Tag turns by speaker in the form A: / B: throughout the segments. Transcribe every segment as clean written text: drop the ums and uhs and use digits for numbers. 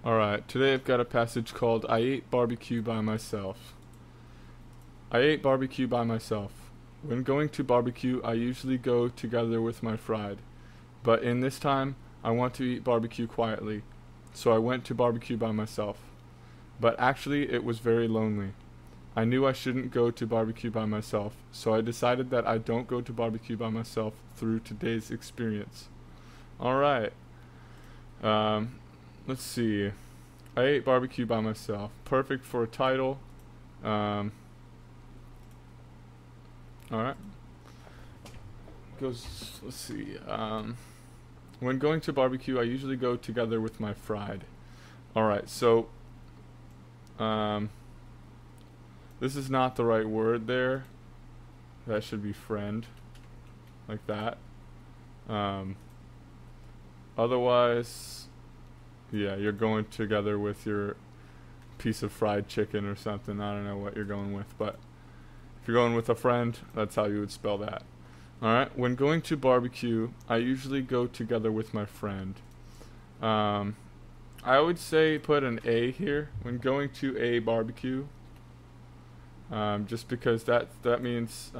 A: Alright, today I've got a passage called I ate barbecue by myself. I ate barbecue by myself. When going to barbecue, I usually go together with my fried. But in this time, I want to eat barbecue quietly. So I went to barbecue by myself. But actually, it was very lonely. I knew I shouldn't go to barbecue by myself, so I decided that I don't go to barbecue by myself through today's experience. Alright. Let's see. I ate barbecue by myself. Perfect for a title. Alright. Let's see. When going to barbecue, I usually go together with my fried. Alright, so this is not the right word there. That should be friend. Like that. Otherwise, yeah, you're going together with your piece of fried chicken or something. I don't know what you're going with, but if you're going with a friend, that's how you would spell that. Alright, when going to barbecue, I usually go together with my friend. I would say put an A here. When going to a barbecue, just because that means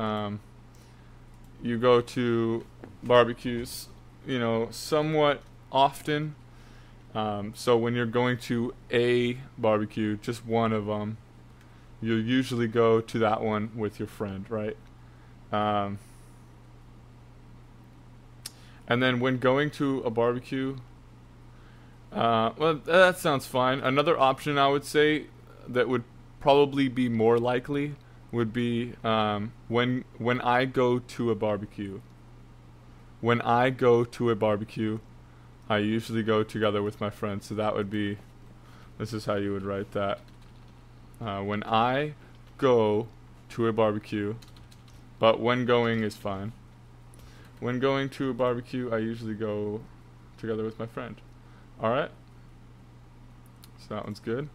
A: you go to barbecues, somewhat often. So when you're going to a barbecue, just one of them, you'll usually go to that one with your friend, right? And then when going to a barbecue, well, that sounds fine. Another option I would say that would probably be more likely would be when I go to a barbecue. When I go to a barbecue, I usually go together with my friends. So that would be, this is how you would write that. When I go to a barbecue, but when going is fine. When going to a barbecue, I usually go together with my friend. Alright? So that one's good.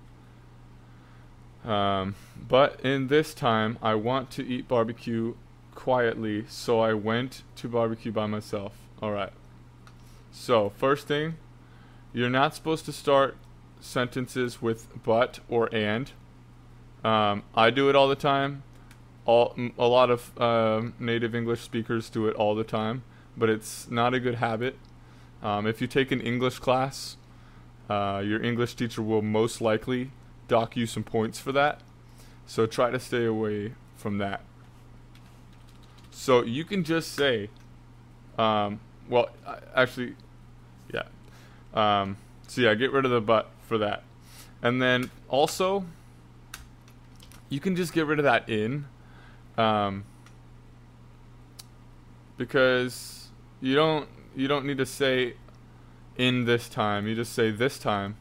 A: But in this time, I want to eat barbecue quietly, so I went to barbecue by myself. Alright. So, first thing, you're not supposed to start sentences with but or and. I do it all the time. A lot of native English speakers do it all the time, but it's not a good habit. If you take an English class, your English teacher will most likely dock you some points for that. So try to stay away from that. So you can just say, well, actually, yeah. So yeah, get rid of the but for that. And then also, you can just get rid of that in. Because you don't need to say in this time. You just say this time.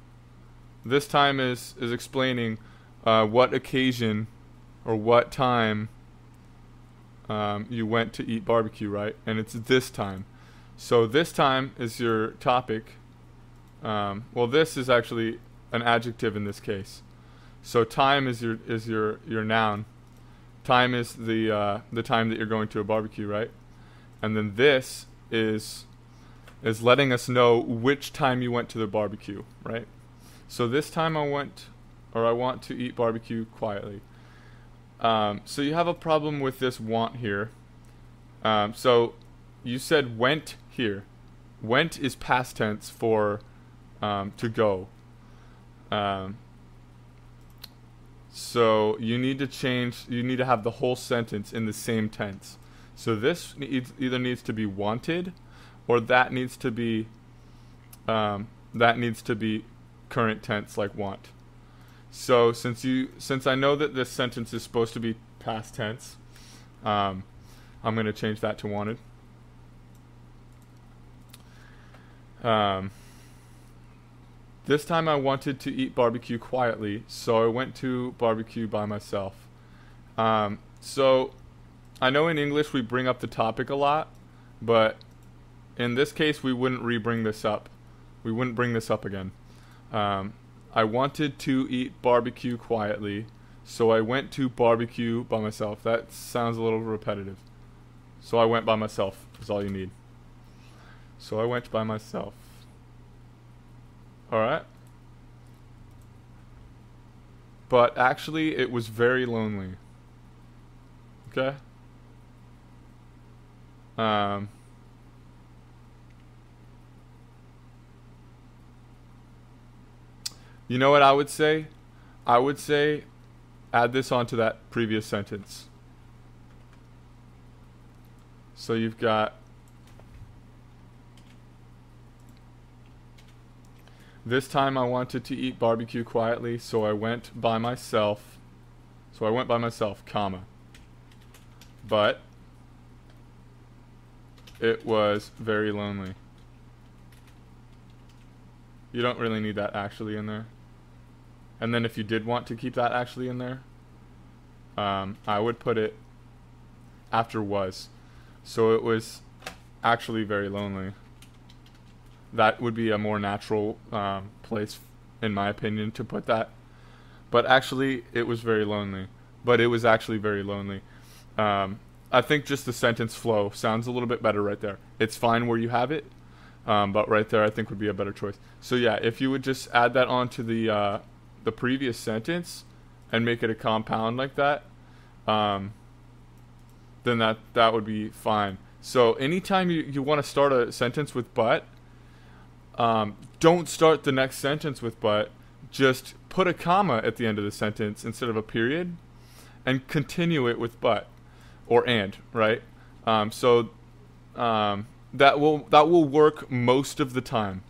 A: This time is explaining what occasion or what time you went to eat barbecue, right? And it's this time. So this time is your topic. Well, this is actually an adjective in this case. So time is your noun. Time is the time that you're going to a barbecue, right? And then this is letting us know which time you went to the barbecue, right? So this time I want to eat barbecue quietly. So you have a problem with this want here. So you said went here. Went is past tense for to go. So you need to have the whole sentence in the same tense. So this either needs to be wanted, or that needs to be current tense, like want. So since I know that this sentence is supposed to be past tense, I'm going to change that to wanted. This time I wanted to eat barbecue quietly, so I went to barbecue by myself. So I know in English we bring up the topic a lot, but in this case we wouldn't re-bring this up. We wouldn't bring this up again. I wanted to eat barbecue quietly, so I went to barbecue by myself. That sounds a little repetitive. So I went by myself is all you need. So I went by myself. Alright. but actually it was very lonely. Okay? You know what I would say? I would say add this onto that previous sentence. So you've got this time I wanted to eat barbecue quietly, so I went by myself. Comma. But it was very lonely. You don't really need that actually in there. And then if you did want to keep that actually in there, I would put it after was. So it was actually very lonely. That would be a more natural place, in my opinion, to put that. But actually, it was very lonely. But it was actually very lonely. I think just the sentence flow sounds a little bit better right there. It's fine where you have it, but right there I think would be a better choice. So yeah, if you would just add that onto the previous sentence and make it a compound like that, then that would be fine. So anytime you want to start a sentence with but, don't start the next sentence with but. Just put a comma at the end of the sentence instead of a period, and continue it with but or and, right? So that will work most of the time.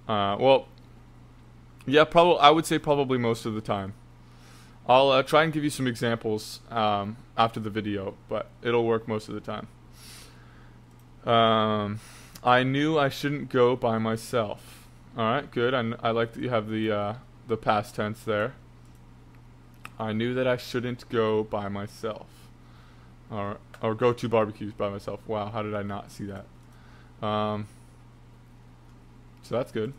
A: Well, yeah, I would say probably most of the time. I'll try and give you some examples after the video, but it'll work most of the time. I knew I shouldn't go by myself. All right, good. I like that you have the past tense there. I knew that I shouldn't go by myself, or go to barbecues by myself. Wow, how did I not see that? So that's good.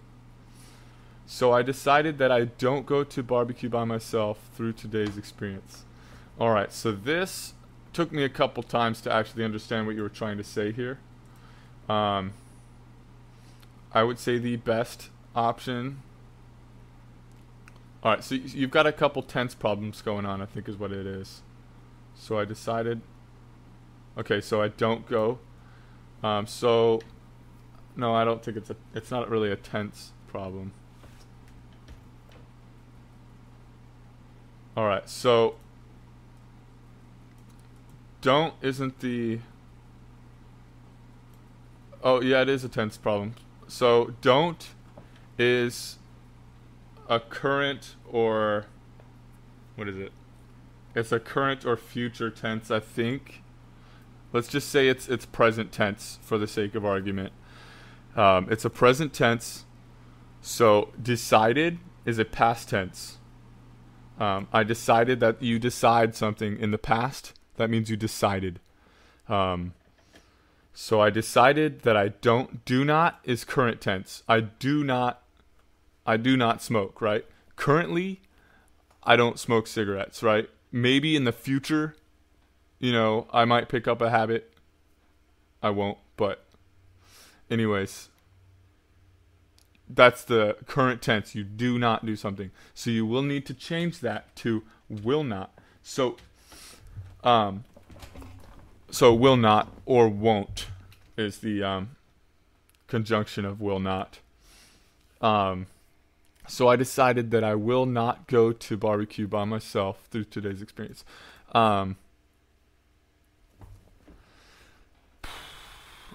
A: So I decided that I don't go to barbecue by myself through today's experience. All right, so this took me a couple times to actually understand what you were trying to say here. I would say the best option. All right, so you've got a couple tense problems going on, I think is what it is. So I decided, okay, so I don't go. So no, I don't think it's not really a tense problem. All right, so don't isn't the, oh yeah, it is a tense problem. So don't is a current, or what is it? It's a current or future tense, I think. Let's just say it's present tense for the sake of argument. It's a present tense. So decided is a past tense. I decided that you decide something in the past. That means you decided. So I decided that I do not is current tense. I do not smoke, right? Currently, I don't smoke cigarettes, right? Maybe in the future, I might pick up a habit. I won't, but anyways, that's the current tense. You do not do something. So you will need to change that to will not. So will not or won't is the conjunction of will not. So I decided that I will not go to barbecue by myself through today's experience.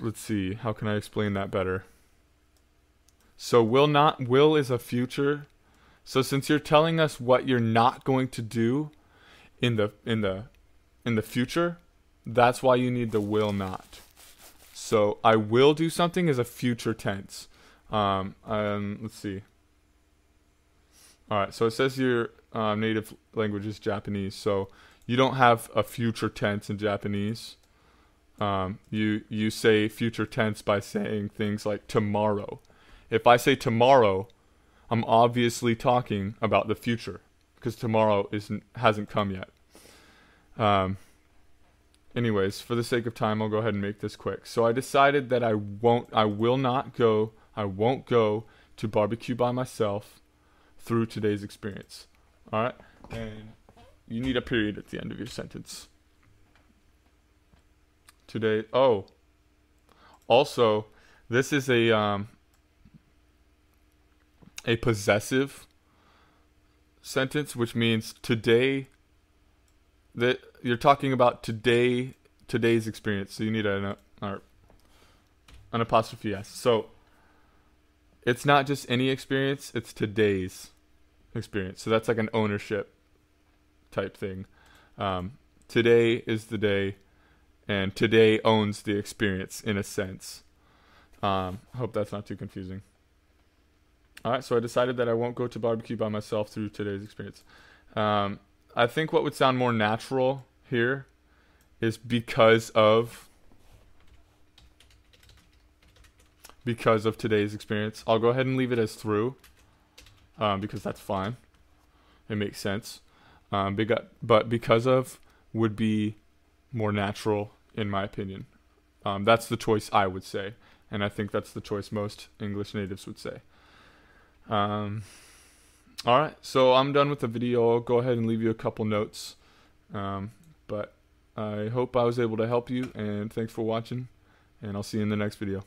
A: Let's see. How can I explain that better? So will is a future. So since you're telling us what you're not going to do in the future, that's why you need the will not. So I will do something is a future tense. Let's see. All right, so it says your native language is Japanese, so you don't have a future tense in Japanese. You say future tense by saying things like tomorrow. If I say tomorrow, I'm obviously talking about the future because tomorrow hasn't come yet. Anyways, for the sake of time, I'll go ahead and make this quick. So I decided that I won't go to barbecue by myself through today's experience. All right, and you need a period at the end of your sentence. Today. Oh, also, this is a possessive sentence, which means today. That you're talking about today's experience. So you need an apostrophe s. So it's not just any experience; it's today's experience. So that's like an ownership type thing. Today is the day, and today owns the experience in a sense. Hope that's not too confusing. All right, so I decided that I won't go to barbecue by myself through today's experience. I think what would sound more natural here is because of today's experience. I'll go ahead and leave it as through, because that's fine. It makes sense. But because of would be more natural in my opinion. That's the choice I would say, and I think that's the choice most English natives would say. Alright, so I'm done with the video. I'll go ahead and leave you a couple notes. But I hope I was able to help you, and thanks for watching, and I'll see you in the next video.